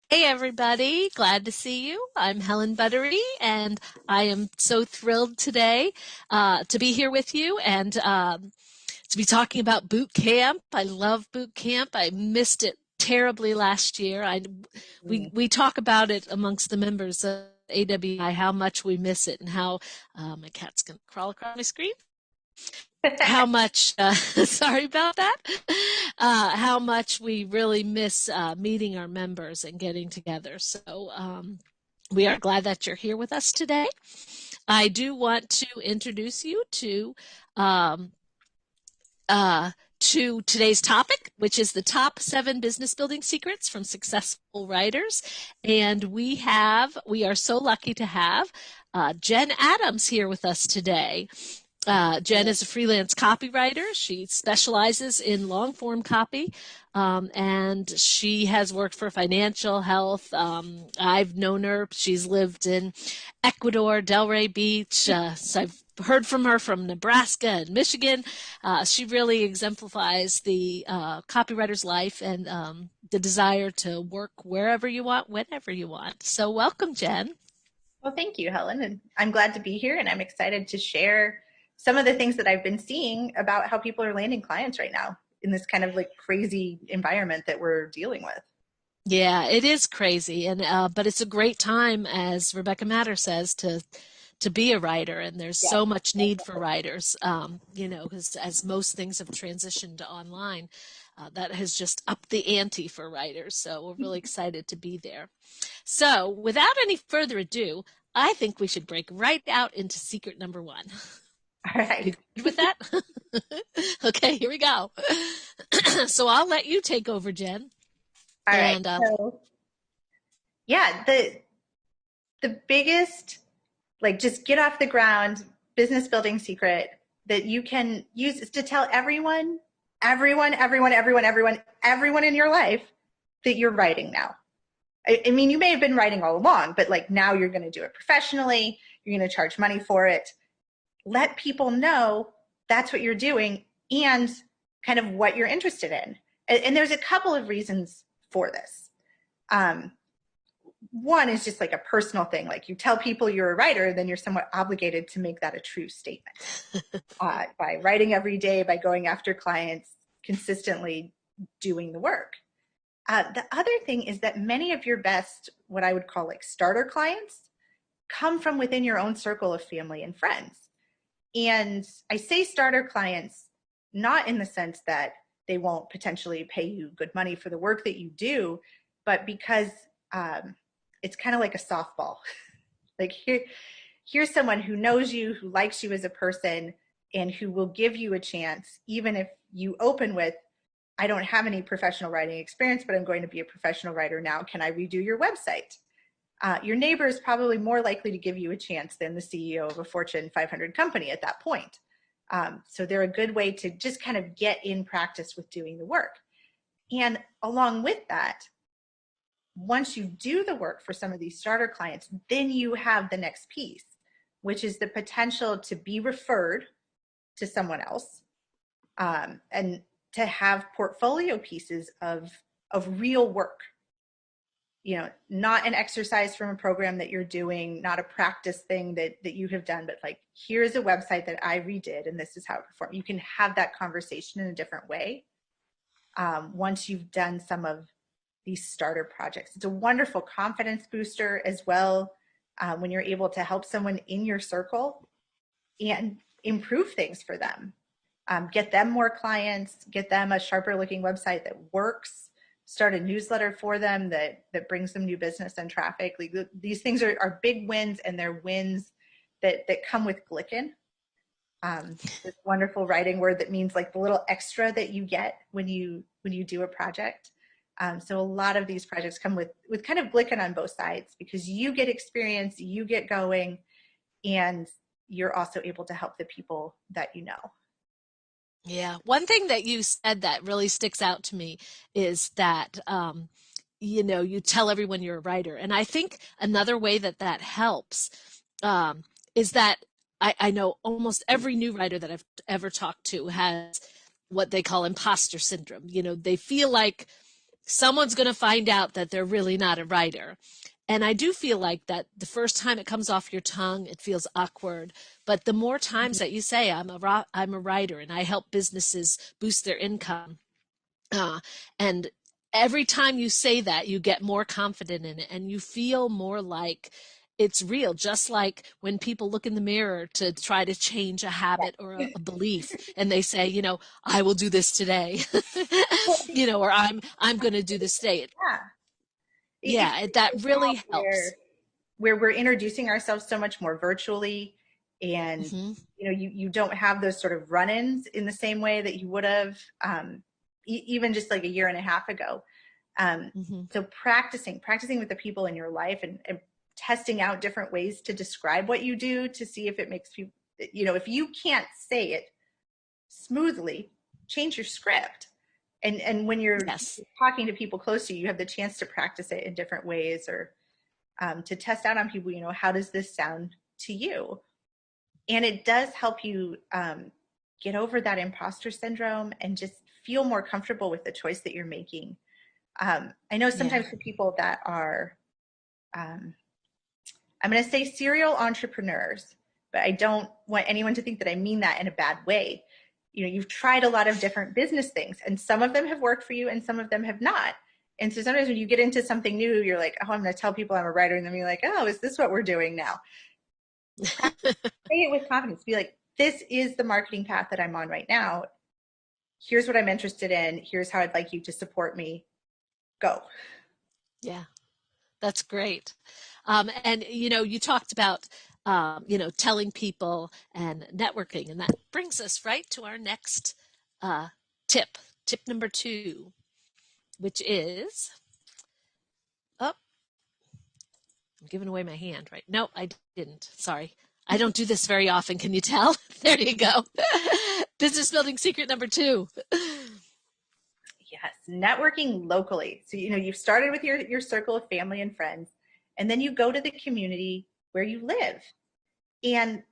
Hey everybody, glad to see you. I'm Helen Buttery, and I am so thrilled today to be here with you and to be talking about boot camp. I love boot camp. I missed it terribly last year. Mm. We talk about it amongst the members of AWI how much we miss it and how my cat's gonna crawl across my screen. How much sorry about that, how much we really miss meeting our members and getting together. So we are glad that you're here with us today. I do want to introduce you um, to today's topic, which is the top 7 business building secrets from successful writers. And we are so lucky to have Jen Adams here with us today. Jen is a freelance copywriter. She specializes in long form copy, and she has worked for financial health. I've known her. She's lived in Ecuador, Delray Beach. So I've heard from her from Nebraska and Michigan. She really exemplifies the copywriter's life and the desire to work wherever you want, whenever you want. So, welcome, Jen. Well, thank you, Helen. And I'm glad to be here and I'm excited to share some of the things that I've been seeing about how people are landing clients right now in this kind of like crazy environment that we're dealing with. Yeah, it is crazy, and but it's a great time, as Rebecca Matter says, to be a writer, and there's Yes, so much need for definitely. writers. Because as most things have transitioned to online, that has just upped the ante for writers. So we're really excited to be there. So without any further ado, I think we should break right out into secret number one. All right. You good with that? Okay, here we go. So I'll let you take over, Jen, All right. and So yeah, the biggest like just get off the ground business building secret that you can use is to tell everyone in your life that you're writing now. I mean, you may have been writing all along, but like now you're going to do it professionally. You're going to charge money for it. Let people know that's what you're doing and kind of what you're interested in. And there's a couple of reasons for this. Um, One is just like a personal thing. Like you tell people you're a writer, then you're somewhat obligated to make that a true statement by writing every day, by going after clients, consistently doing the work. The other thing is that many of your best, what I would call like starter clients, come from within your own circle of family and friends. And I say starter clients not in the sense that they won't potentially pay you good money for the work that you do, but because it's kind of like a softball. Like here's someone who knows you, who likes you as a person, and who will give you a chance, even if you open with, I don't have any professional writing experience, but I'm going to be a professional writer now. Can I redo your website? Your neighbor is probably more likely to give you a chance than the CEO of a Fortune 500 company at that point. So they're a good way to just kind of get in practice with doing the work. And along with that, once you do the work for some of these starter clients, then you have the next piece, which is the potential to be referred to someone else, and to have portfolio pieces of real work. You know, not an exercise from a program that you're doing, not a practice thing that you have done, but like, here's a website that I redid and this is how it performed. You can have that conversation in a different way once you've done some of these starter projects. It's a wonderful confidence booster as well, when you're able to help someone in your circle and improve things for them. Get them more clients, get them a sharper looking website that works, start a newsletter for them that brings them new business and traffic. Like, these things are big wins, and they're wins that come with Glicken. This wonderful writing word that means like the little extra that you get when you do a project. So a lot of these projects come with kind of Glicken on both sides, because you get experience, you get going, and you're also able to help the people that you know. Yeah, one thing that you said that really sticks out to me is that you tell everyone you're a writer, and I think another way that that helps is that I know almost every new writer that I've ever talked to has what they call imposter syndrome. You know, they feel like someone's going to find out that they're really not a writer. And I do feel like that the first time it comes off your tongue, it feels awkward. But the more times that you say, I'm a writer and I help businesses boost their income, uh, and every time you say that, you get more confident in it and you feel more like it's real. Just like when people look in the mirror to try to change a habit or a belief and they say, I will do this today, Well, or I'm going to do this today. yeah. Yeah, that Especially now really helps. where we're introducing ourselves so much more virtually, and Hmm. you don't have those sort of run-ins in the same way that you would have even just like a year and a half ago. Hmm. So practicing with the people in your life, and testing out different ways to describe what you do to see if it makes people, if you can't say it smoothly, change your script. And when you're Yes. talking to people close to you, you have the chance to practice it in different ways, or to test out on people, how does this sound to you? And it does help you get over that imposter syndrome and just feel more comfortable with the choice that you're making. I know Yeah. sometimes for people that are, um, I'm going to say serial entrepreneurs, but I don't want anyone to think that I mean that in a bad way. You've tried a lot of different business things, and some of them have worked for you and some of them have not. And so sometimes when you get into something new, you're like, oh, I'm going to tell people I'm a writer. And then you're like, oh, is this what we're doing now? Say it with confidence. Be like, this is the marketing path that I'm on right now. Here's what I'm interested in. Here's how I'd like you to support me. Go. Yeah, that's great. And you talked about telling people and networking, and that brings us right to our next uh, tip. Tip number 2, which is, oh, I'm giving away my hand, right? No, I didn't. Sorry. I don't do this very often. Can you tell? There you go. Business building secret number 2. Yes, networking locally. So, you've started with your circle of family and friends, and then you go to the community where you live. And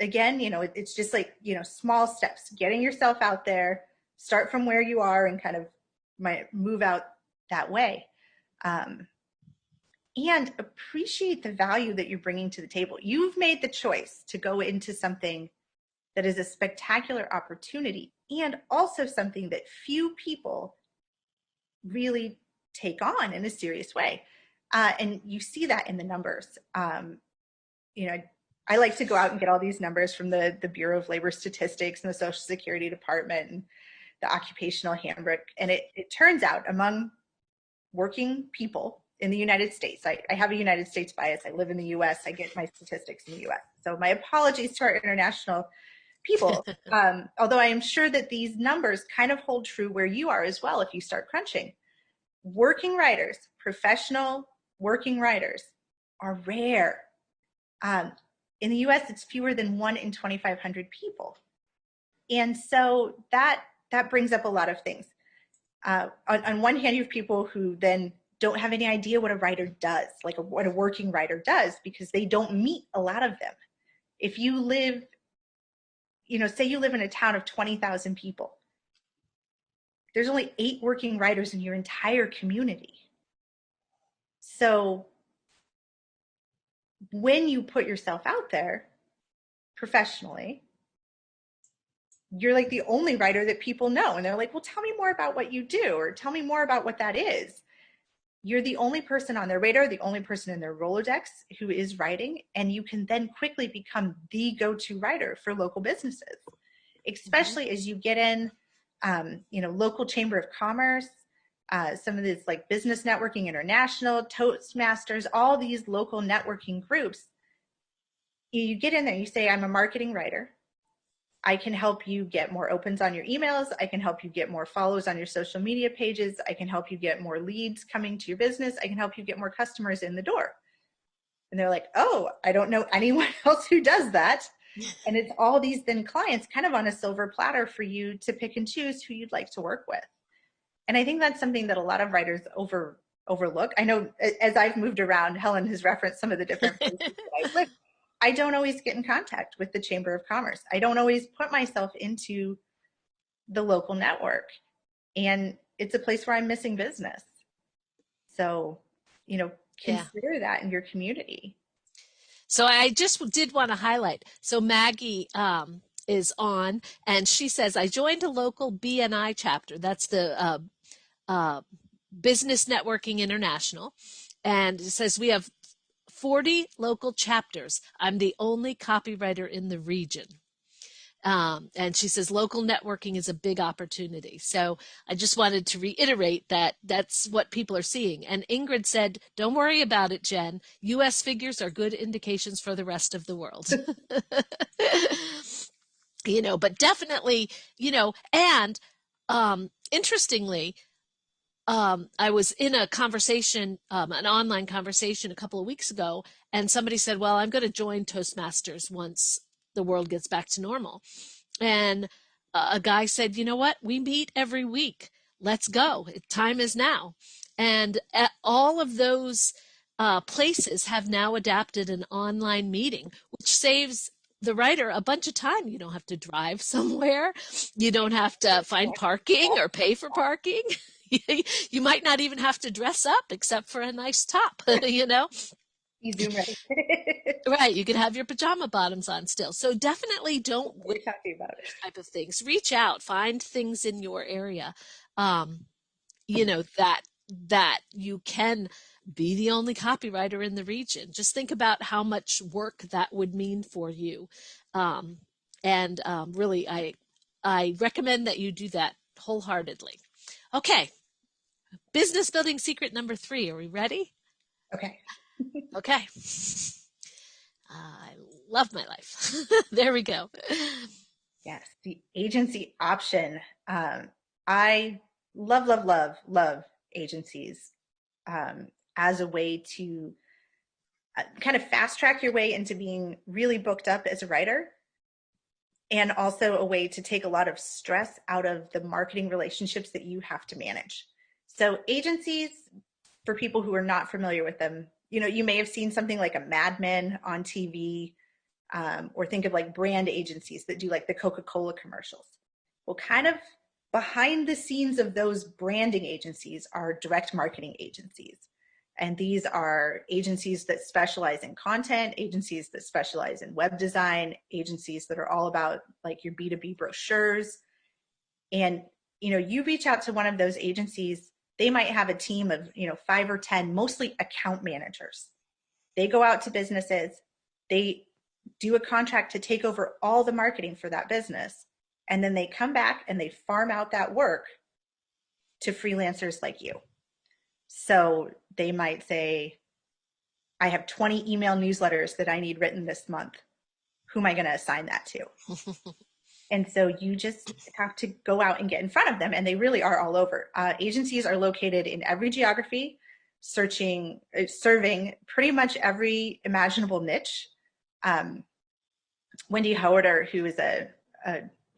again, it's just like, small steps, getting yourself out there, start from where you are and kind of might move out that way. Um, and appreciate the value that you're bringing to the table. You've made the choice to go into something that is a spectacular opportunity, and also something that few people really take on in a serious way. And you see that in the numbers. You know, I like to go out and get all these numbers from the Bureau of Labor Statistics and the Social Security Department and the Occupational Handbook. And it turns out, among working people in the United States, I have a United States bias. I live in the US. I get my statistics in the US. So my apologies to our international people. Although I am sure that these numbers kind of hold true where you are as well if you start crunching. Working writers, professional working writers, are rare. Um, in the US, it's fewer than 1 in 2,500 people. And so that brings up a lot of things. On one hand, you have people who then don't have any idea what a writer does, like what a working writer does, because they don't meet a lot of them. If you live, say you live in a town of 20,000 people, there's only 8 working writers in your entire community. So when you put yourself out there professionally, you're like the only writer that people know. And they're like, well, tell me more about what you do, or tell me more about what that is. You're the only person on their radar, the only person in their Rolodex who is writing. And you can then quickly become the go-to writer for local businesses, Mm-hmm. especially as you get in, local chamber of commerce, some of these like Business Networking International, Toastmasters, all these local networking groups. You get in there, you say, I'm a marketing writer. I can help you get more opens on your emails. I can help you get more follows on your social media pages. I can help you get more leads coming to your business. I can help you get more customers in the door. And they're like, oh, I don't know anyone else who does that. And it's all these then clients kind of on a silver platter for you to pick and choose who you'd like to work with. And I think that's something that a lot of writers overlook. I know as I've moved around, Helen has referenced some of the different places that I've lived. I don't always get in contact with the Chamber of Commerce. I don't always put myself into the local network. And it's a place where I'm missing business. So, Yeah. consider that in your community. So I just did want to highlight. So Maggie is on, and she says, I joined a local BNI chapter. That's the uh, Business Networking International. And it says we have 40 local chapters. I'm the only copywriter in the region. And she says local networking is a big opportunity. So I just wanted to reiterate that that's what people are seeing. And Ingrid said, don't worry about it, Jen. US figures are good indications for the rest of the world. But definitely, and interestingly, I was in a conversation, an online conversation a couple of weeks ago, and somebody said, well, I'm going to join Toastmasters once the world gets back to normal. And a guy said, you know what? We meet every week. Let's go. Time is now. And all of those places have now adapted an online meeting, which saves the writer a bunch of time. You don't have to drive somewhere. You don't have to find parking or pay for parking. You might not even have to dress up except for a nice top, You Zoom ready. Right, you could have your pajama bottoms on still. So definitely don't wait We're talking about it. these type of things. Reach out, find things in your area, um, that you can be the only copywriter in the region. Just think about how much work that would mean for you, um, and really, I recommend that you do that wholeheartedly. Okay, business building secret number 3. Are we ready? Okay. Okay. I love my life. There we go. Yes, the agency option. I love, love, love, love agencies um, as a way to kind of fast track your way into being really booked up as a writer, and also a way to take a lot of stress out of the marketing relationships that you have to manage. So agencies, for people who are not familiar with them, you may have seen something like a Mad Men on TV, or think of like brand agencies that do like the Coca-Cola commercials. Well, kind of behind the scenes of those branding agencies are direct marketing agencies. And these are agencies that specialize in content, agencies that specialize in web design, agencies that are all about like your B2B brochures. And, you reach out to one of those agencies, they might have a team of, 5 or 10, mostly account managers. They go out to businesses, they do a contract to take over all the marketing for that business, and then they come back and they farm out that work to freelancers like you. So they might say, I have 20 email newsletters that I need written this month. Who am I going to assign that to? And so you just have to go out and get in front of them, and they really are all over. Agencies are located in every geography, serving pretty much every imaginable niche. Wendy Howarder, who is a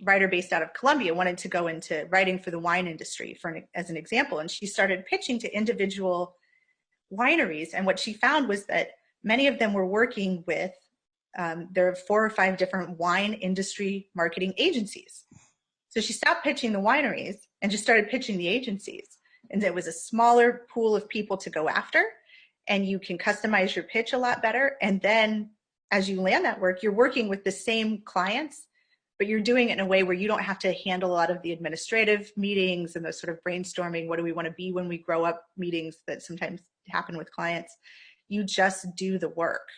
writer based out of Columbia, wanted to go into writing for the wine industry as an example, and she started pitching to individual wineries. And what she found was that many of them were working with, there are 4 or 5 different wine industry marketing agencies. So she stopped pitching the wineries and just started pitching the agencies. And it was a smaller pool of people to go after, and you can customize your pitch a lot better. And then as you land that work, you're working with the same clients, but you're doing it in a way where you don't have to handle a lot of the administrative meetings and those sort of brainstorming, what do we want to be when we grow up meetings that sometimes happen with clients. You just do the work.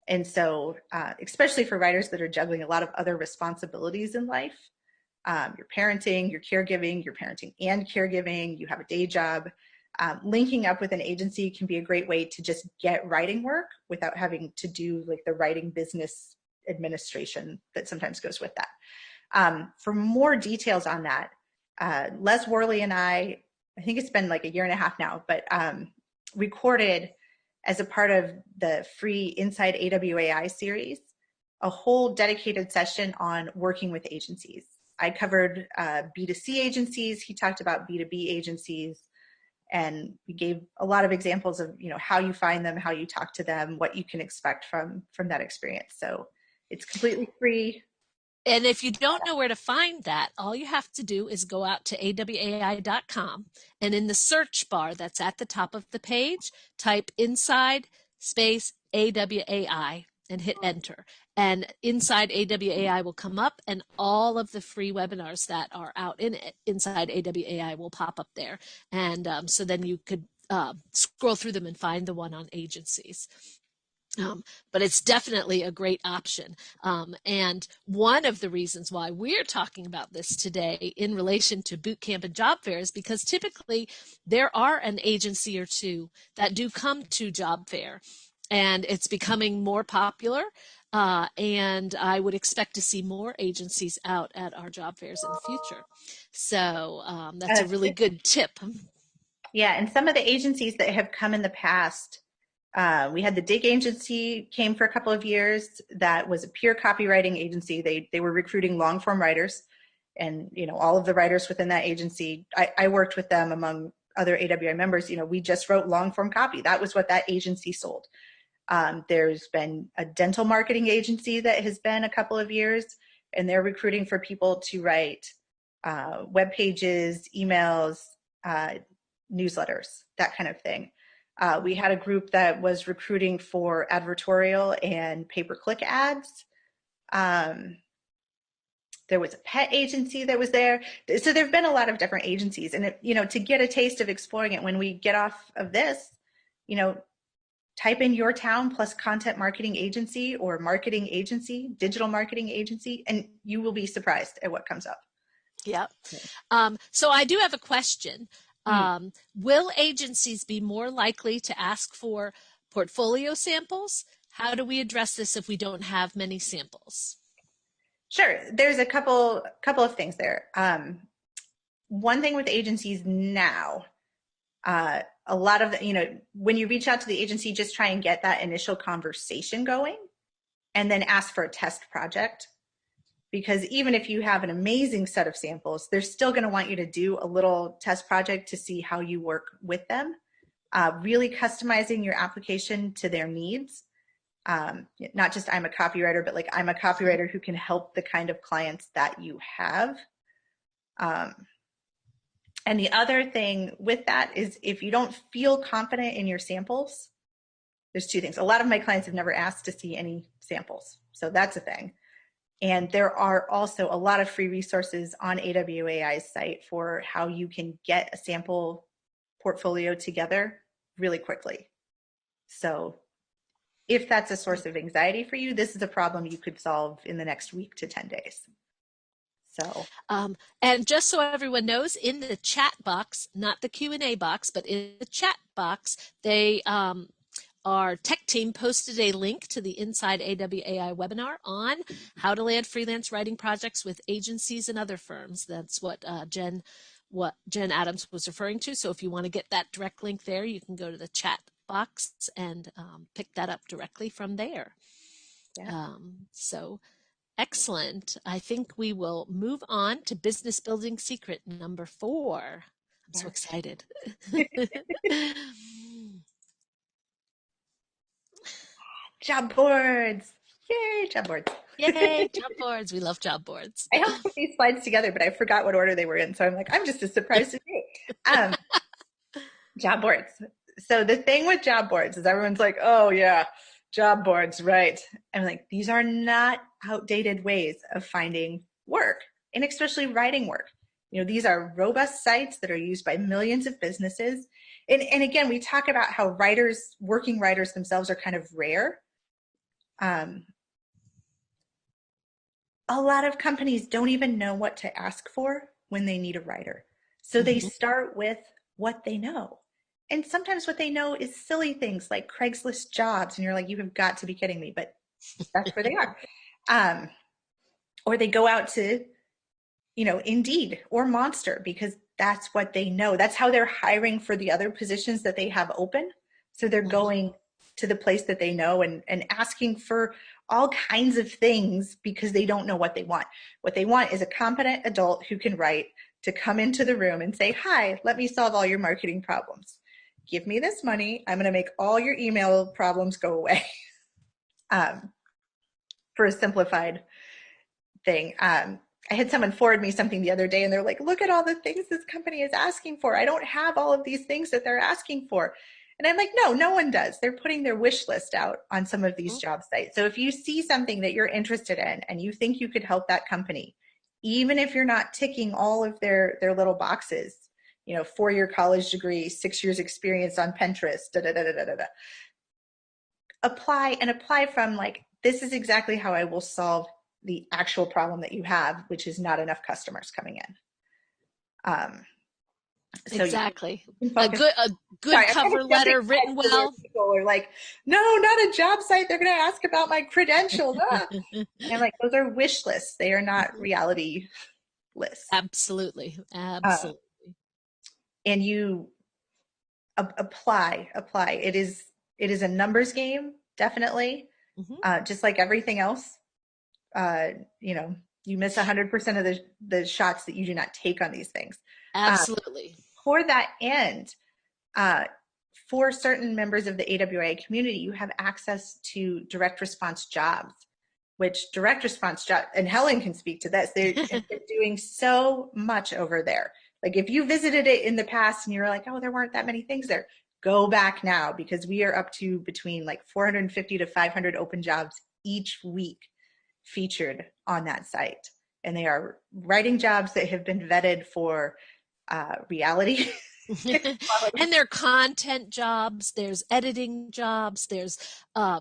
And so, especially for writers that are juggling a lot of other responsibilities in life, you're parenting, you're caregiving, you're parenting and caregiving, you have a day job, linking up with an agency can be a great way to just get writing work without having to do like the writing business administration that sometimes goes with that. For more details on that, Les Worley and I think it's been like a year and a half now, but recorded as a part of the free Inside AWAI series, a whole dedicated session on working with agencies. I covered B2C agencies. He talked about B2B agencies, and we gave a lot of examples of how you find them, how you talk to them, what you can expect from that experience. So it's completely free. And if you don't know where to find that, all you have to do is go out to awai.com, and in the search bar that's at the top of the page, type inside space AWAI and hit enter. And inside AWAI will come up, and all of the free webinars that are out in it inside AWAI will pop up there. And so then you could scroll through them and find the one on agencies. But it's definitely a great option. And one of the reasons why we're talking about this today in relation to boot camp and job fair is because typically there are an agency or two that do come to job fair, and it's becoming more popular. And I would expect to see more agencies out at our job fairs in the future. So that's a really good tip. Yeah, and some of the agencies that have come in the past, we had the Dig agency came for a couple of years. That was a pure copywriting agency. They were recruiting long form writers, and all of the writers within that agency. I worked with them among other AWI members. We just wrote long form copy. That was what that agency sold. There's been a dental marketing agency that has been a couple of years, and they're recruiting for people to write web pages, emails, newsletters, that kind of thing. We had a group that was recruiting for advertorial and pay-per-click ads. There was a pet agency that was there. So there have been a lot of different agencies. And, to get a taste of exploring it, when we get off of this, type in your town plus content marketing agency or marketing agency, digital marketing agency, and you will be surprised at what comes up. Yeah. So I do have a question. Will agencies be more likely to ask for portfolio samples? How do we address this if we don't have many samples? Sure. There's a couple of things there. One thing with agencies now, a lot of when you reach out to the agency, just try and get that initial conversation going and then ask for a test project. Because even if you have an amazing set of samples, they're still going to want you to do a little test project to see how you work with them. Really customizing your application to their needs. Not just I'm a copywriter, but like I'm a copywriter who can help the kind of clients that you have. And the other thing with that is if you don't feel confident in your samples, there's two things. A lot of my clients have never asked to see any samples. So that's a thing. And there are also a lot of free resources on AWAI's site for how you can get a sample portfolio together really quickly. So if that's a source of anxiety for you, this is a problem you could solve in the next week to 10 days. So, and just so everyone knows, in the chat box, not the Q&A box, but in the chat box, our tech team posted a link to the Inside AWAI webinar on how to land freelance writing projects with agencies and other firms. That's what Jen Adams was referring to. So if you want to get that direct link there, you can go to the chat box and pick that up directly from there. yeah. So excellent. I think we will move on to business building secret number 4. I'm so excited. Job boards. Yay, job boards. Yay, job boards. We love job boards. I helped put these slides together, but I forgot what order they were in. So I'm like, I'm just as surprised as you. Job boards. So the thing with job boards is everyone's like, oh yeah, job boards, right? I'm like, these are not outdated ways of finding work, and especially writing work. These are robust sites that are used by millions of businesses. And again, we talk about how working writers themselves are kind of rare. A lot of companies don't even know what to ask for when they need a writer. So they start with what they know. And sometimes what they know is silly things like Craigslist jobs. And you're like, you have got to be kidding me, but that's where they are. Or they go out to, Indeed or Monster because that's what they know. That's how they're hiring for the other positions that they have open. So they're going to the place that they know and asking for all kinds of things because they don't know what they want. What they want is a competent adult who can write to come into the room and say, hi, let me solve all your marketing problems. Give me this money. I'm going to make all your email problems go away. For a simplified thing. I had someone forward me something the other day and they're like, look at all the things this company is asking for. I don't have all of these things that they're asking for. And I'm like, no, no one does. They're putting their wish list out on some of these job sites. So if you see something that you're interested in and you think you could help that company, even if you're not ticking all of their little boxes, 4-year college degree, 6 years experience on Pinterest, da da da da da da, apply from like, this is exactly how I will solve the actual problem that you have, which is not enough customers coming in. So you Exactly. can A focus. good Sorry, I'm kind of cover jumping letter ahead written to where well. people are like, no, not a job site. They're going to ask about my credentials. Ah. And like, those are wish lists. They are not reality lists. Absolutely. Um, Absolutely. and you apply. It is a numbers game, definitely. Hmm. Just like everything else. uh, you know, you miss 100% of the shots that you do not take on these things. Uh, Absolutely. for that end, uh, for certain members of the AWA community, you have access to direct response jobs, which direct response job, and Helen can speak to this. They have been doing so much over there. Like if you visited it in the past and you're like, oh, there weren't that many things there, go back now because we are up to between like 450 to 500 open jobs each week featured on that site. And they are writing jobs that have been vetted for reality. And there are content jobs, there's editing jobs, there's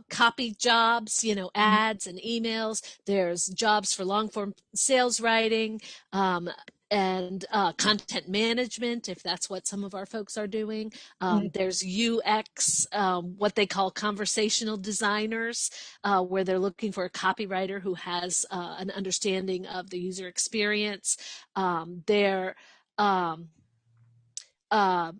copy jobs, ads and emails, there's jobs for long form sales writing, and content management, if that's what some of our folks are doing. There's UX, what they call conversational designers, where they're looking for a copywriter who has an understanding of the user experience. They're um, uh,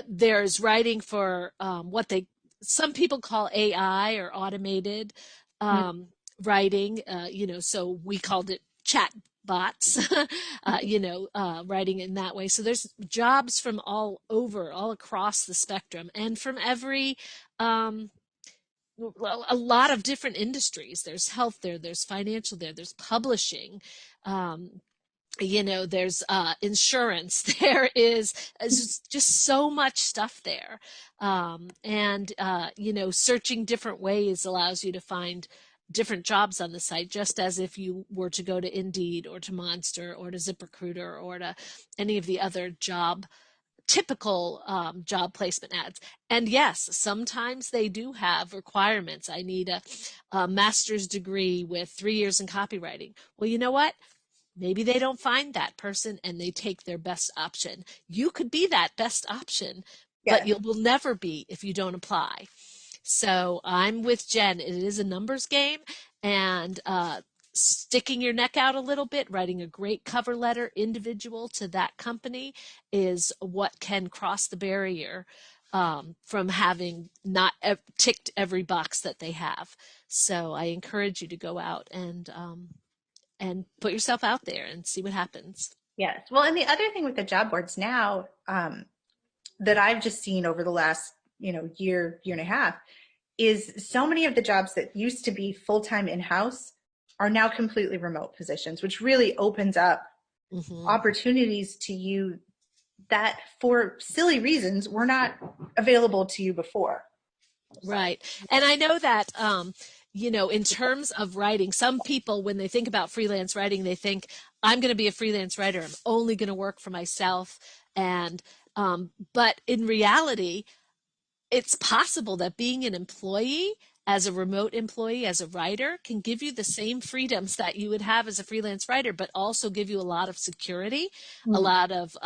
there's writing for what they some people call AI or automated um, writing. So we called it chat bots. Writing in that way. So there's jobs from all over, all across the spectrum, and from every. Um, a lot of different industries. There's health there, there's financial there, there's publishing, um, there's insurance. There is just so much stuff there. And searching different ways allows you to find different jobs on the site, just as if you were to go to Indeed or to Monster or to ZipRecruiter or to any of the other typical job placement ads. And yes, sometimes they do have requirements. I need a master's degree with 3 years in copywriting. Well, you know what? Maybe they don't find that person and they take their best option. You could be that best option, but Yes. you will never be if you don't apply. So I'm with Jen. It is a numbers game, and sticking your neck out a little bit, writing a great cover letter individual to that company is what can cross the barrier from having not ticked every box that they have. So I encourage you to go out and put yourself out there and see what happens. Yes. Well, and the other thing with the job boards now, that I've just seen over the last, year and a half, is so many of the jobs that used to be full-time in-house are now completely remote positions, which really opens up Hmm. opportunities to you that for silly reasons were not available to you before. Sorry. Right. And I know that, in terms of writing, some people, when they think about freelance writing, they think, I'm going to be a freelance writer. I'm only going to work for myself. But in reality, it's possible that being an employee, as a remote employee, as a writer, can give you the same freedoms that you would have as a freelance writer, but also give you a lot of security, a Mm. lot of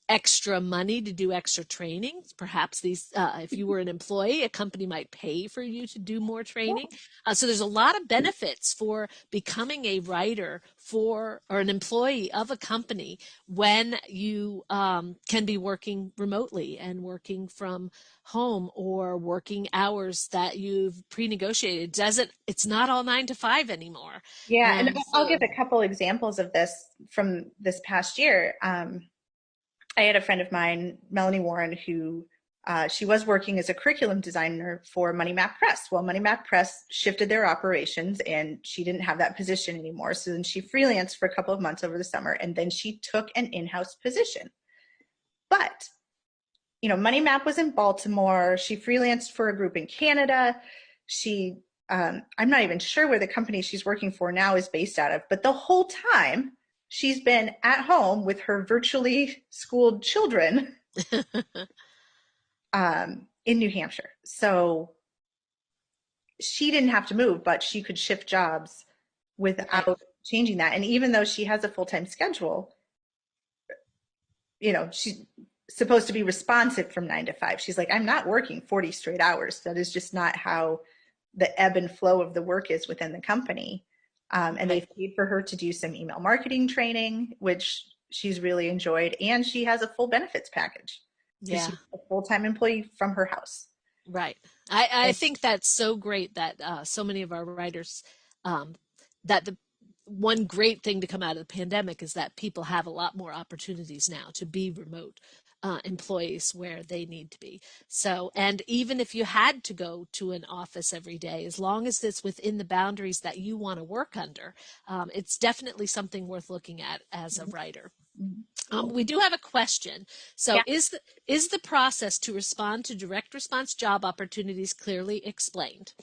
extra money to do extra training. Perhaps if you were an employee, a company might pay for you to do more training. So there's a lot of benefits for becoming a writer or an employee of a company when you can be working remotely and working from home or working hours that you've pre-negotiated. It's not all 9 to 5 anymore. Yeah, and And I'll give so, a couple examples of this from this past year. I had a friend of mine, Melanie Warren, who She was working as a curriculum designer for Money Map Press. Well, Money Map Press shifted their operations and she didn't have that position anymore. So then she freelanced for a couple of months over the summer and then she took an in-house position. But, Money Map was in Baltimore. She freelanced for a group in Canada. I'm not even sure where the company she's working for now is based out of, but the whole time she's been at home with her virtually schooled children in New Hampshire. So she didn't have to move, but she could shift jobs without Right. changing that. And even though she has a full-time schedule, she's supposed to be responsive from 9 to 5. She's like, I'm not working 40 straight hours. That is just not how the ebb and flow of the work is within the company. And Right. they've paid for her to do some email marketing training, which she's really enjoyed. And she has a full benefits package because Yeah. she's a full-time employee from her house. Right. I think that's so great that so many of our writers, um, that the one great thing to come out of the pandemic is that people have a lot more opportunities now to be remote employees where they need to be. So, and even if you had to go to an office every day, as long as it's within the boundaries that you want to work under, it's definitely something worth looking at as a writer. Mhm. We do have a question. Yeah. So, is the process to respond to direct response job opportunities clearly explained?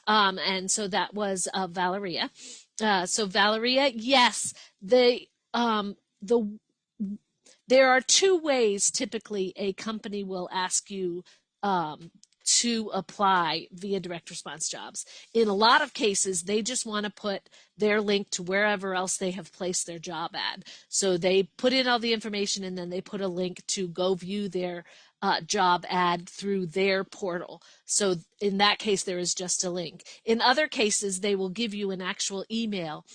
And so that was Valeria. So Valeria, yes, the there are two ways typically a company will ask you to apply via direct response jobs. In a lot of cases, they just want to put their link to wherever else they have placed their job ad. So they put in all the information and then they put a link to go view their job ad through their portal. So in that case, there is just a link. In other cases, they will give you an actual email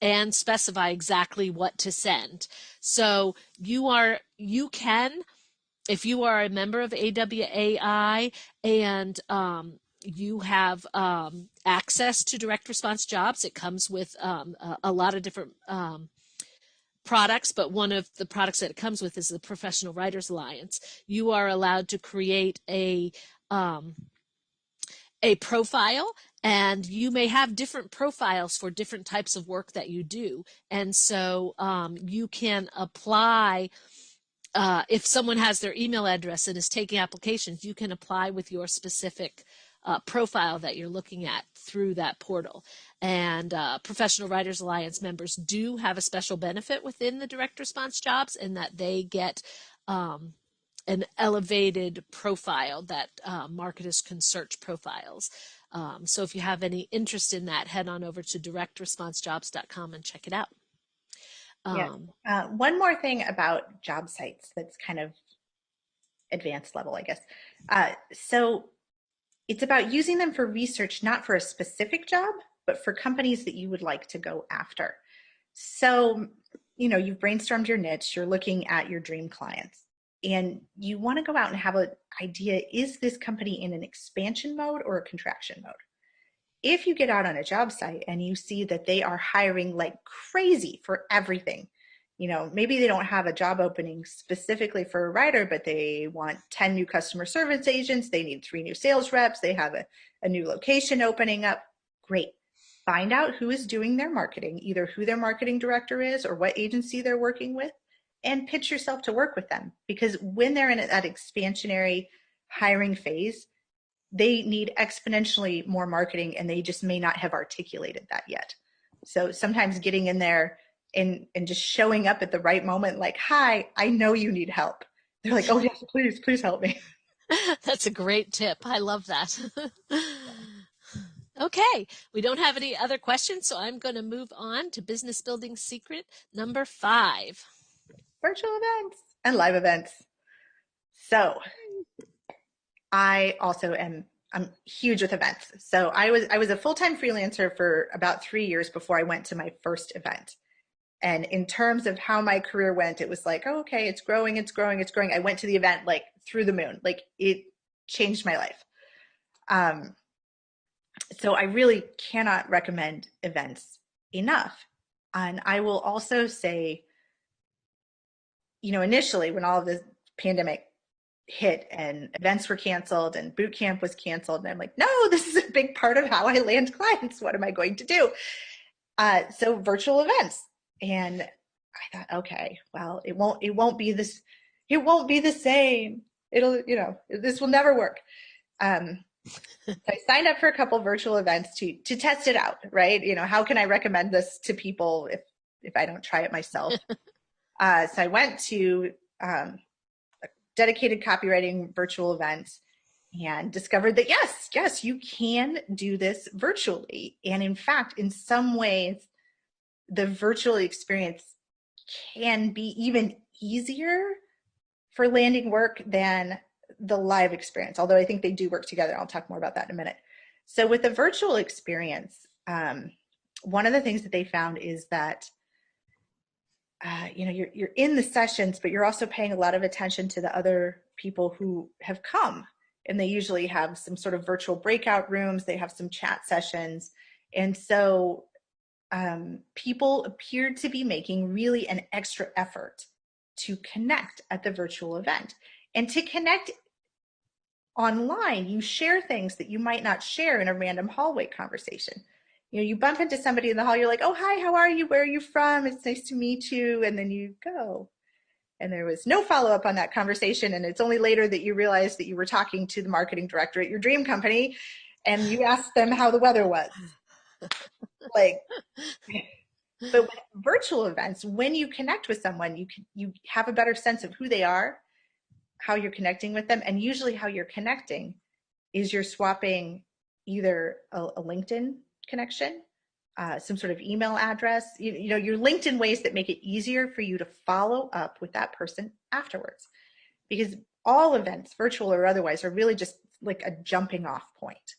and specify exactly what to send. So you can, if you are a member of AWAI and you have access to direct response jobs, it comes with a lot of different products, but one of the products that it comes with is the Professional Writers Alliance. You are allowed to create a profile, and you may have different profiles for different types of work that you do. And so you can apply. If someone has their email address and is taking applications, you can apply with your specific profile that you're looking at through that portal. And Professional Writers Alliance members do have a special benefit within the direct response jobs in that they get an elevated profile that marketers can search profiles. So if you have any interest in that, head on over to directresponsejobs.com and check it out. Yeah. Um, One more thing about job sites that's kind of advanced level, I guess. So it's about using them for research, not for a specific job, but for companies that you would like to go after. So, you've brainstormed your niche, you're looking at your dream clients, and you want to go out and have an idea, is this company in an expansion mode or a contraction mode? If you get out on a job site and you see that they are hiring like crazy for everything, maybe they don't have a job opening specifically for a writer, but they want 10 new customer service agents, they need 3 new sales reps, they have a new location opening up. Great. Find out who is doing their marketing, either who their marketing director is or what agency they're working with, and pitch yourself to work with them. Because when they're in that expansionary hiring phase, they need exponentially more marketing and they just may not have articulated that yet. So sometimes getting in there and just showing up at the right moment, like, hi, I know you need help. They're like, oh yes, please help me. that's a great tip. I love that. Okay, we don't have any other questions, so I'm going to move on to business building secret number 5. Virtual events and live events. So I also I'm huge with events. So I was a full-time freelancer for about 3 years before I went to my first event. And in terms of how my career went, it was like, oh, okay, it's growing, it's growing, it's growing. I went to the event like through the moon. Like it changed my life. So I really cannot recommend events enough. And I will also say, initially when all of this pandemic hit and events were canceled and boot camp was canceled. And I'm like, no, this is a big part of how I land clients. What am I going to do? So virtual events. And I thought, okay, well, it won't be this, it won't be the same. It'll, this will never work. Um, so I signed up for a couple virtual events to test it out, right? How can I recommend this to people if I don't try it myself? So I went to a dedicated copywriting virtual event and discovered that yes, you can do this virtually. And in fact, in some ways, the virtual experience can be even easier for landing work than the live experience, although I think they do work together. I'll talk more about that in a minute. So with the virtual experience, one of the things that they found is that you're in the sessions, but you're also paying a lot of attention to the other people who have come, and they usually have some sort of virtual breakout rooms. They have some chat sessions, and so people appeared to be making really an extra effort to connect at the virtual event. And to connect online, you share things that you might not share in a random hallway conversation. You bump into somebody in the hall, you're like, oh, hi, how are you? Where are you from? It's nice to meet you. And then you go. And there was no follow-up on that conversation. And it's only later that you realize that you were talking to the marketing director at your dream company and you asked them how the weather was. Like, but with virtual events, when you connect with someone, you have a better sense of who they are, how you're connecting with them, and usually how you're connecting is you're swapping either a LinkedIn connection, some sort of email address, you're linked in ways that make it easier for you to follow up with that person afterwards. Because all events, virtual or otherwise, are really just like a jumping off point.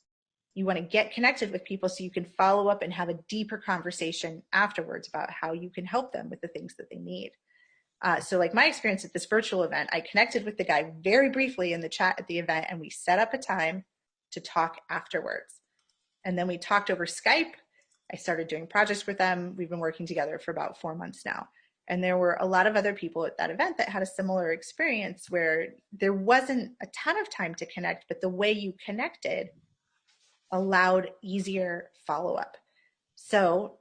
You want to get connected with people so you can follow up and have a deeper conversation afterwards about how you can help them with the things that they need. So like my experience at this virtual event, I connected with the guy very briefly in the chat at the event, and we set up a time to talk afterwards. And then we talked over Skype. I started doing projects with them. We've been working together for about 4 months now. And there were a lot of other people at that event that had a similar experience where there wasn't a ton of time to connect, but the way you connected allowed easier follow-up. So,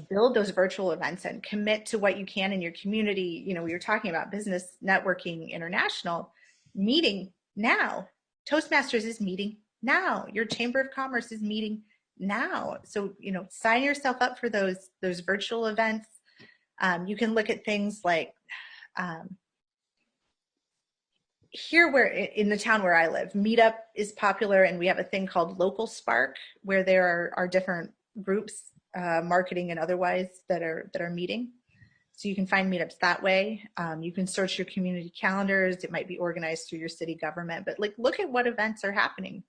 build those virtual events and commit to what you can in your community. We were talking about business networking international, meeting now. Toastmasters is meeting now. Your Chamber of Commerce is meeting now. So, sign yourself up for those virtual events. You can look at things like here where in the town where I live, Meetup is popular, and we have a thing called Local Spark where there are different groups, marketing and otherwise, that are meeting. So you can find meetups that way. You can search your community calendars. It might be organized through your city government, but look at what events are happening.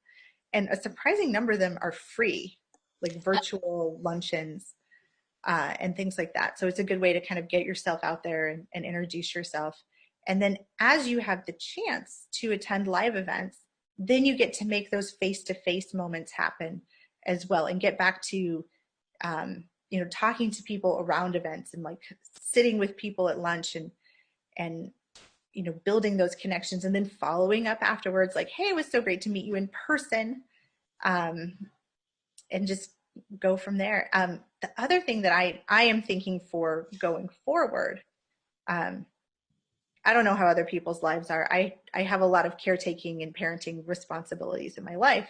And a surprising number of them are free, like virtual luncheons and things like that. So it's a good way to kind of get yourself out there and introduce yourself. And then as you have the chance to attend live events, then you get to make those face-to-face moments happen as well, and get back to talking to people around events and like sitting with people at lunch and building those connections, and then following up afterwards like, hey, it was so great to meet you in person, and just go from there. The other thing that I am thinking for going forward, I don't know how other people's lives are. I have a lot of caretaking and parenting responsibilities in my life.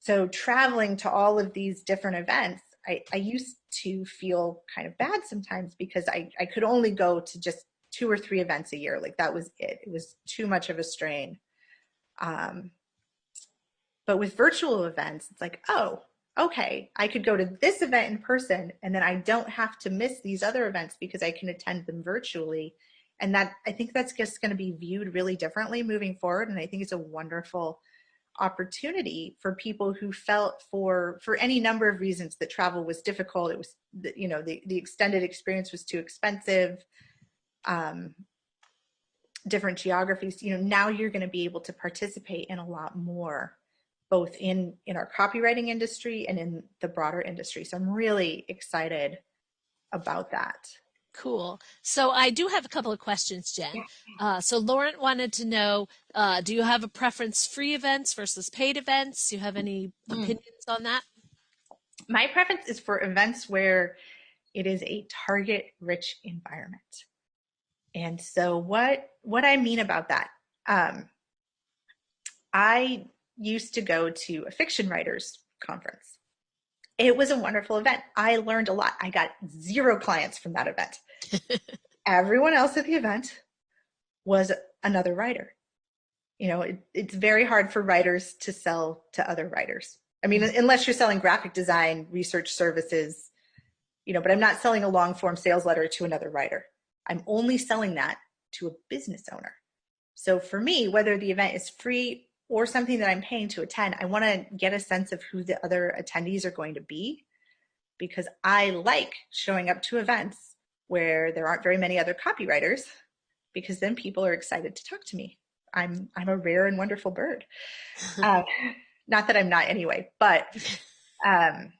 So traveling to all of these different events, I used to feel kind of bad sometimes because I could only go to just 2 or 3 events a year. Like that was it. It was too much of a strain. But with virtual events, it's like, oh, okay, I could go to this event in person, and then I don't have to miss these other events because I can attend them virtually. And that, I think that's just going to be viewed really differently moving forward. And I think it's a wonderful opportunity for people who felt for any number of reasons that travel was difficult. It was, the extended experience was too expensive, different geographies. Now you're going to be able to participate in a lot more, both in our copywriting industry and in the broader industry. So I'm really excited about that. Cool. So I do have a couple of questions, Jen. So Lauren wanted to know, do you have a preference free events versus paid events? Do you have any Mm. opinions on that? My preference is for events where it is a target rich environment. And so what I mean about that, um, I used to go to a fiction writers conference. It was a wonderful event. I learned a lot. I got 0 clients from that event. Everyone else at the event was another writer. It's very hard for writers to sell to other writers. I mean, unless you're selling graphic design, research services, but I'm not selling a long form sales letter to another writer. I'm only selling that to a business owner. So for me, whether the event is free or something that I'm paying to attend, I want to get a sense of who the other attendees are going to be, because I like showing up to events where there aren't very many other copywriters, because then people are excited to talk to me. I'm a rare and wonderful bird. Not that I'm not anyway, but and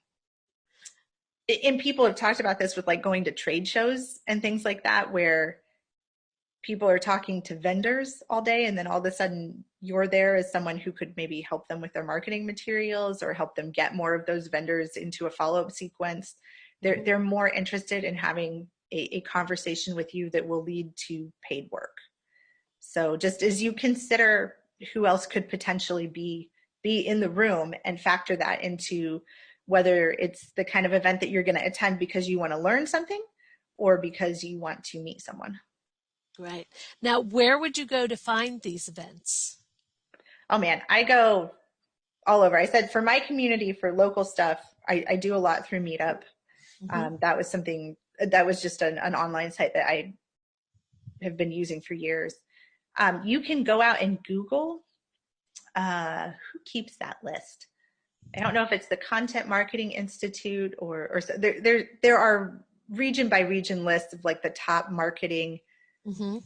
people have talked about this with like going to trade shows and things like that, where people are talking to vendors all day, and then all of a sudden you're there as someone who could maybe help them with their marketing materials or help them get more of those vendors into a follow-up sequence. They're more interested in having a conversation with you that will lead to paid work. So just as you consider who else could potentially be in the room, and factor that into whether it's the kind of event that you're going to attend because you want to learn something or because you want to meet someone. Right. Now, where would you go to find these events? Oh man, I go all over. I said for my community, for local stuff, I do a lot through Meetup. Mm-hmm. That was something that was just an online site that I have been using for years. You can go out and Google who keeps that list. I don't know if it's the Content Marketing Institute or so. There are region by region lists of like the top marketing Mm-hmm.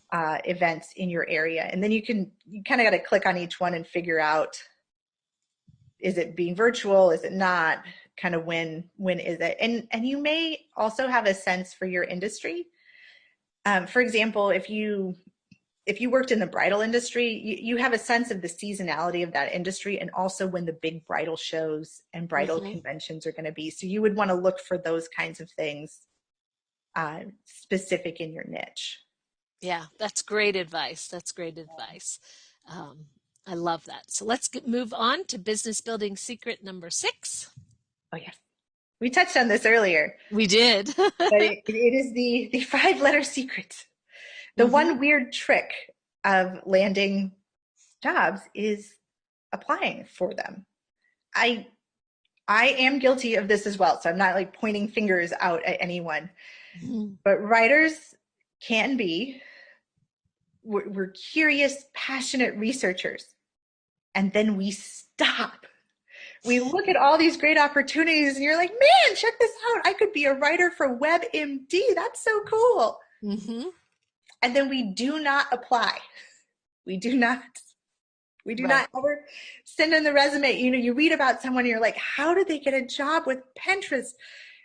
events in your area, and then you kind of got to click on each one and figure out, is it being virtual, is it not, kind of when is it, and you may also have a sense for your industry. For example, if you worked in the bridal industry, you have a sense of the seasonality of that industry, and also when the big bridal shows and bridal Mm-hmm. conventions are going to be. So you would want to look for those kinds of things specific in your niche. Yeah, that's great advice. That's great advice. Um, I love that. So let's move on to business building secret number 6. Oh yes, we touched on this earlier, We did. but it is the 5-letter secret. The Mm-hmm. one weird trick of landing jobs is applying for them. I I am guilty of this as well, so I'm not like pointing fingers out at anyone. Mm-hmm. But writers can be, we're curious, passionate researchers, and then we stop. We look at all these great opportunities and you're like, man, check this out. I could be a writer for WebMD. That's so cool. Mm-hmm. And then we do not apply. We do not. We do Right. not ever send in the resume. You read about someone and you're like, how did they get a job with Pinterest?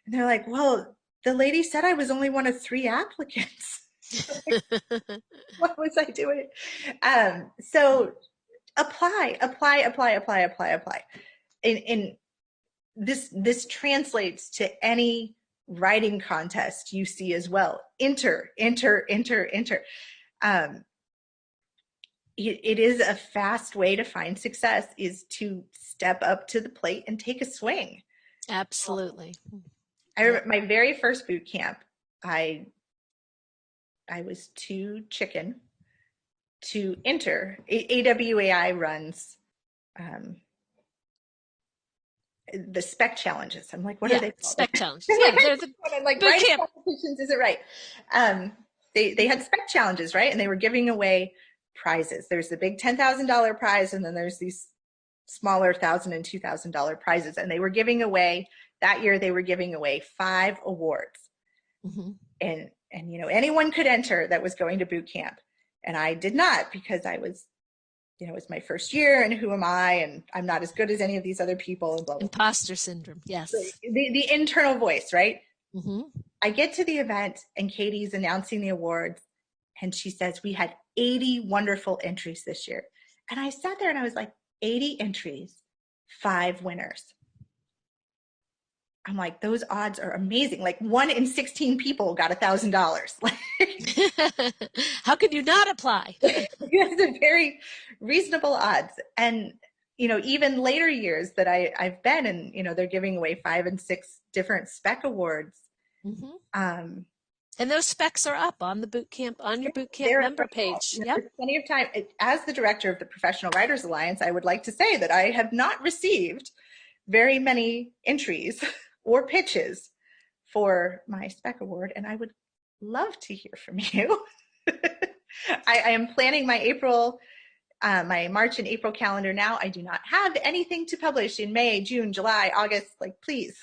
And they're like, well, the lady said I was only one of 3 applicants. What was I doing? So apply, apply, apply, apply, apply, apply. And this translates to any writing contest you see as well. Enter, enter, enter, enter. Um, it is a fast way to find success, is to step up to the plate and take a swing. Absolutely. I Yep. remember my very first boot camp, I was too chicken to enter. AWAI runs um, the spec challenges. I'm like, what are Yeah. they called? Spec challenges. Yeah. They're the I'm like, boot writing camp. competitions isn't right. They had spec challenges, right? And they were giving away prizes. There's the big $10,000 prize, and then there's these smaller $1,000 and $2,000 prizes. And they were giving away, that year they were giving away 5 awards. Mm-hmm. And anyone could enter that was going to boot camp. And I did not, because I was, it was my first year, and who am I? And I'm not as good as any of these other people, and blah, blah, blah. Imposter syndrome. Yes. The internal voice, right? Mm-hmm. I get to the event and Katie's announcing the awards and she says, we had 80 wonderful entries this year. And I sat there and I was like, 80 entries, 5 winners. I'm like, those odds are amazing. Like 1 in 16 people got $1,000. How can you not apply? It's a very reasonable odds. And, even later years that I've been and, they're giving away 5 and 6 different spec awards. Hmm. Um, And those specs are up on the boot camp, on your boot camp they're member available. page. Yep. There's plenty of time. As the director of the Professional Writers Alliance, I would like to say that I have not received very many entries or pitches for my spec award, and I would love to hear from you. I am planning my March and April calendar now. I do not have anything to publish in May, June, July, August. Like, please.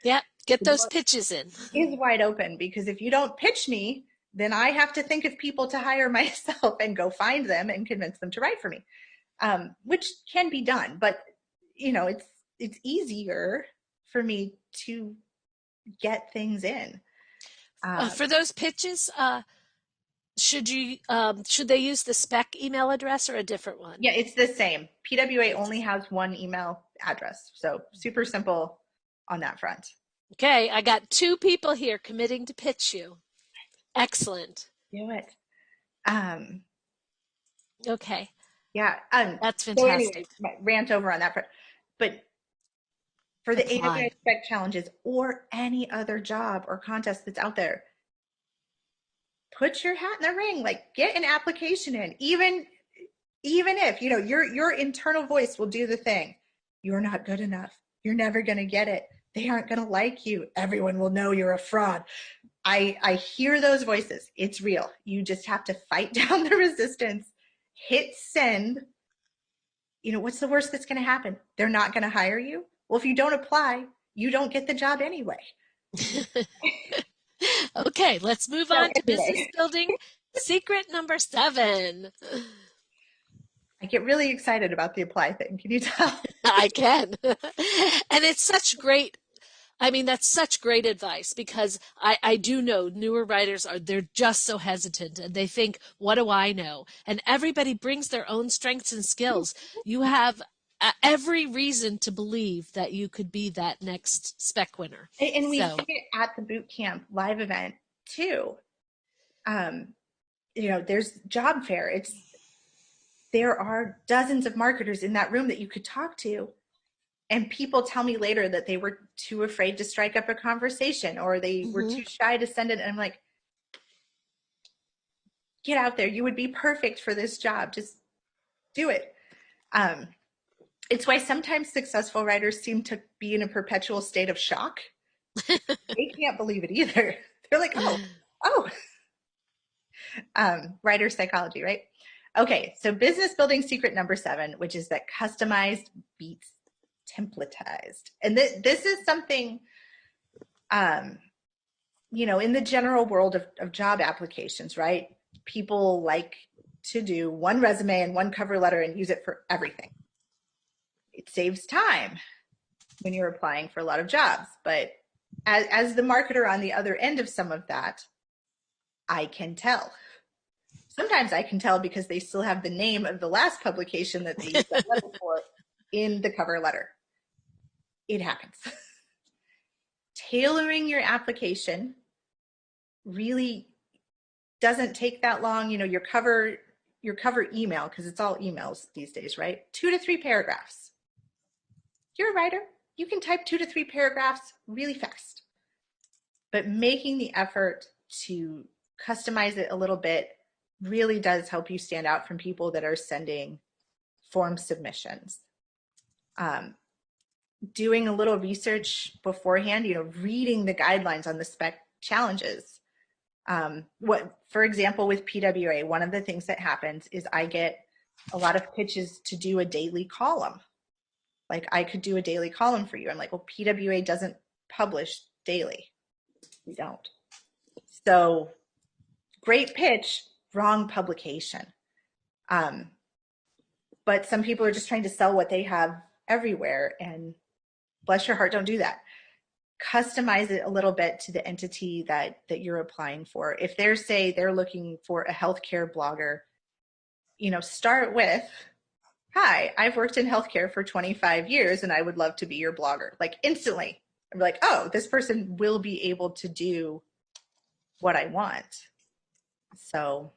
Yep. Get The those door pitches in. is wide open because if you don't pitch me, then I have to think of people to hire myself and go find them and convince them to write for me, which can be done. But it's easier for me to get things in. For those pitches, should they use the spec email address or a different one? Yeah, it's the same. PWA only has one email address, so super simple on that front. Okay, I got 2 people here committing to pitch you. Excellent. Do it. Um, Okay, yeah. that's So anyway, fantastic. my rant over on that front. But for the Apply. AWS spec challenges or any other job or contest that's out there, put your hat in the ring. Like, get an application in, even if your internal voice will do the thing. You're not good enough. You're never going to get it. They aren't going to like you. Everyone will know you're a fraud. I hear those voices. It's real. You just have to fight down the resistance, hit send. What's the worst that's going to happen? They're not going to hire you. Well, if you don't apply, you don't get the job anyway. Okay, let's move So on to business anyway, building secret number 7. I get really excited about the apply thing. Can you tell? I can. And it's such great, I mean, that's such great advice because I do know newer writers they're just so hesitant and they think, what do I know? And everybody brings their own strengths and skills. You have every reason to believe that you could be that next spec winner. And we So, see it at the boot camp live event too. There's job fair. There are dozens of marketers in that room that you could talk to. And people tell me later that they were too afraid to strike up a conversation or they were mhm. too shy to send it. And I'm like, get out there. You would be perfect for this job. Just do it. It's why sometimes successful writers seem to be in a perpetual state of shock. They can't believe it either. They're like, oh, writer psychology, right? Okay, so business building secret number 7, which is that customized beats templatized. And this is something, in the general world of job applications, right? People like to do one resume and one cover letter and use it for everything. It saves time when you're applying for a lot of jobs. But as the marketer on the other end of some of that, I can tell. Sometimes I can tell because they still have the name of the last publication that they used that letter for in the cover letter. It happens. Tailoring your application really doesn't take that long. Your cover email, because it's all emails these days, right? 2 to 3 paragraphs. You're a writer. You can type 2 to 3 paragraphs really fast. But making the effort to customize it a little bit really does help you stand out from people that are sending form submissions. Doing a little research beforehand, reading the guidelines on the spec challenges. For example, with PWA, one of the things that happens is I get a lot of pitches to do a daily column. Like, I could do a daily column for you. I'm like, well, PWA doesn't publish daily. We don't. So great pitch, wrong publication. But some people are just trying to sell what they have everywhere, and bless your heart, don't do that. customize it a little bit to the entity that you're applying for. If they're say they're looking for a healthcare blogger, start with, hi, I've worked in healthcare for 25 years and I would love to be your blogger. Like instantly, I'm like, oh, this person will be able to do what I want. So,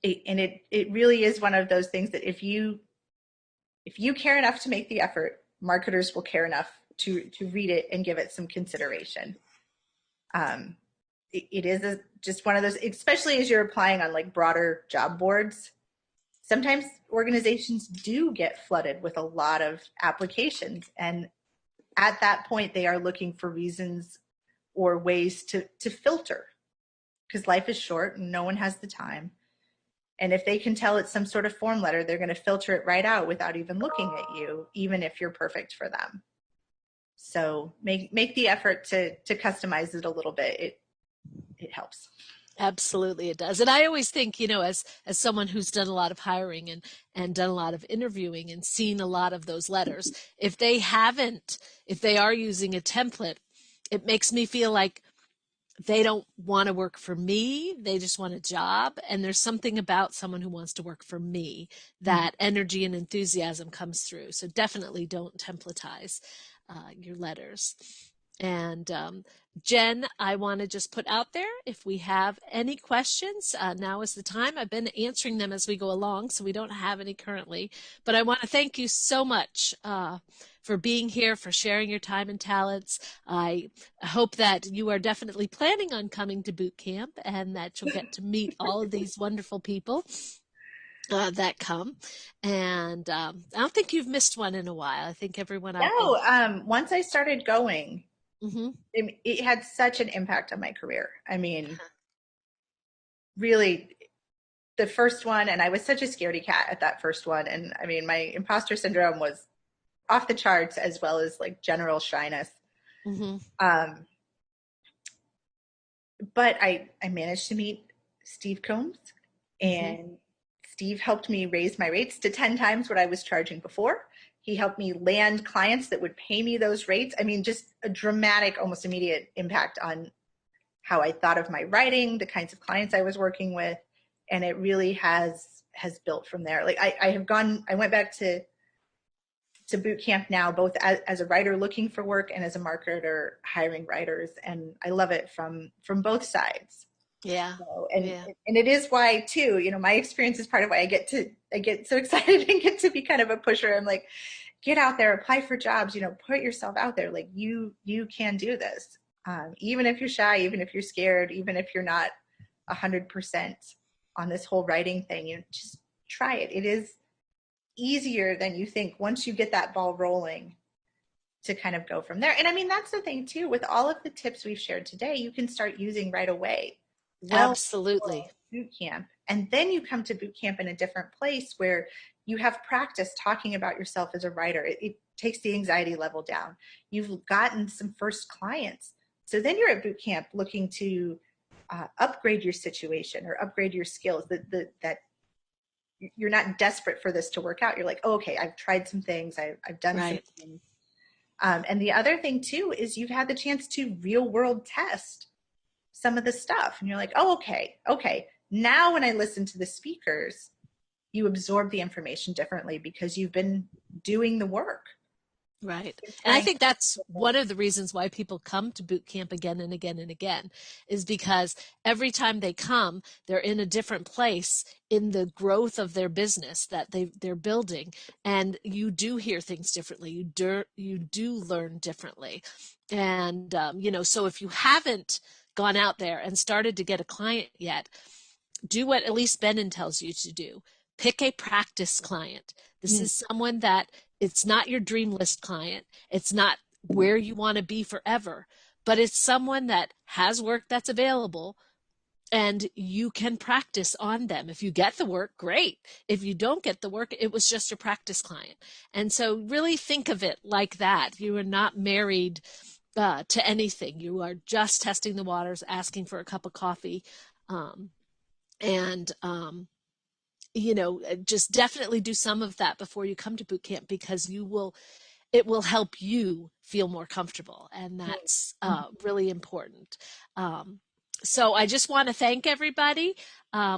it really is one of those things that if you care enough to make the effort, marketers will care enough to read it and give it some consideration. It is just one of those, especially as you're applying on like broader job boards. Sometimes organizations do get flooded with a lot of applications, and at that point they are looking for reasons or ways to filter, because life is short and no one has the time. And if they can tell it's some sort of form letter, they're going to filter it right out without even looking at you, even if you're perfect for them. So make the effort to customize it a little bit. It helps. Absolutely, it does. And I always think, as someone who's done a lot of hiring and done a lot of interviewing and seen a lot of those letters, if they are using a template, it makes me feel like they don't want to work for me. They just want a job. And there's something about someone who wants to work for me that energy and enthusiasm comes through. So definitely don't templatize your letters. And Jen, I want to just put out there, if we have any questions, now is the time. I've been answering them as we go along, so we don't have any currently. But I want to thank you so much for being here, for sharing your time and talents. I hope that you are definitely planning on coming to boot camp and that you'll get to meet all of these wonderful people that come. And I don't think you've missed one in a while. I think everyone I've been. No, once I started going, Mm-hmm. it had such an impact on my career. I mean, really, the first one, and I was such a scaredy cat at that first one. And I mean, my imposter syndrome was off the charts, as well as like general shyness. Mm-hmm. Um, but I managed to meet Steve Combs, Mm-hmm. and Steve helped me raise my rates to 10 times what I was charging before. He helped me land clients that would pay me those rates. I mean, just a dramatic, almost immediate impact on how I thought of my writing, the kinds of clients I was working with, and it really has built from there. Like I went back to boot camp now, both as a writer looking for work and as a marketer hiring writers, and I love it from both sides. Yeah. So, Yeah. and it is why too, my experience is part of why I get so excited and get to be kind of a pusher. I'm like, get out there, apply for jobs, put yourself out there. Like you can do this. Even if you're shy, even if you're scared, even if you're not 100% on this whole writing thing, just try it. It is easier than you think once you get that ball rolling to kind of go from there. And I mean, that's the thing too, with all of the tips we've shared today, you can start using right away. Well, Absolutely. boot camp. And then you come to boot camp in a different place where you have practice talking about yourself as a writer. It takes the anxiety level down. You've gotten some first clients. So then you're at boot camp looking to upgrade your situation or upgrade your skills, that you're not desperate for this to work out. You're like, oh, okay, I've tried some things. I've done some Right. things. And the other thing too is you've had the chance to real world test some of the stuff. And you're like, oh, okay. Now when I listen to the speakers, you absorb the information differently because you've been doing the work. Right. You're And I trying. think that's one of the reasons why people come to boot camp again and again and again is because every time they come, they're in a different place in the growth of their business that they're building. And you do hear things differently. You do learn differently. And, so if you haven't gone out there and started to get a client yet, do what at least Benin tells you to do. Pick a practice client. This Mm. is someone that it's not your dream list client. It's not where you want to be forever, but it's someone that has work that's available and you can practice on them. If you get the work, great. If you don't get the work, it was just a practice client. And so really think of it like that. You are not married to anything. You are just testing the waters, asking for a cup of coffee. And just definitely do some of that before you come to boot camp because you will it will help you feel more comfortable. And that's really important. Um, so I just want to thank everybody.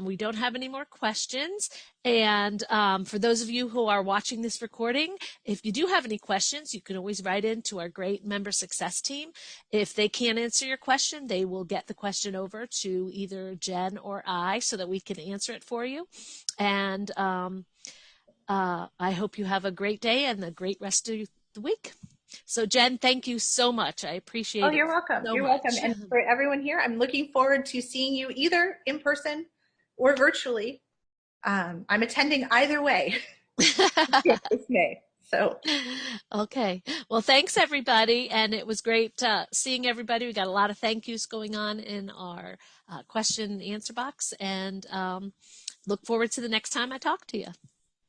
We don't have any more questions. And for those of you who are watching this recording, if you do have any questions, you can always write into our great member success team. If they can't answer your question, they will get the question over to either Jen or I so that we can answer it for you. And I hope you have a great day and a great rest of the week. So, Jen, thank you so much. I Oh, appreciate it you're welcome. so You're welcome. much. And for everyone here, I'm looking forward to seeing you either in person or virtually. I'm attending either way this May. So, Okay. Well, thanks, everybody. And it was great seeing everybody. We got a lot of thank yous going on in our question and answer box. And look forward to the next time I talk to you.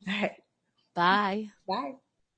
all right. Bye. Bye.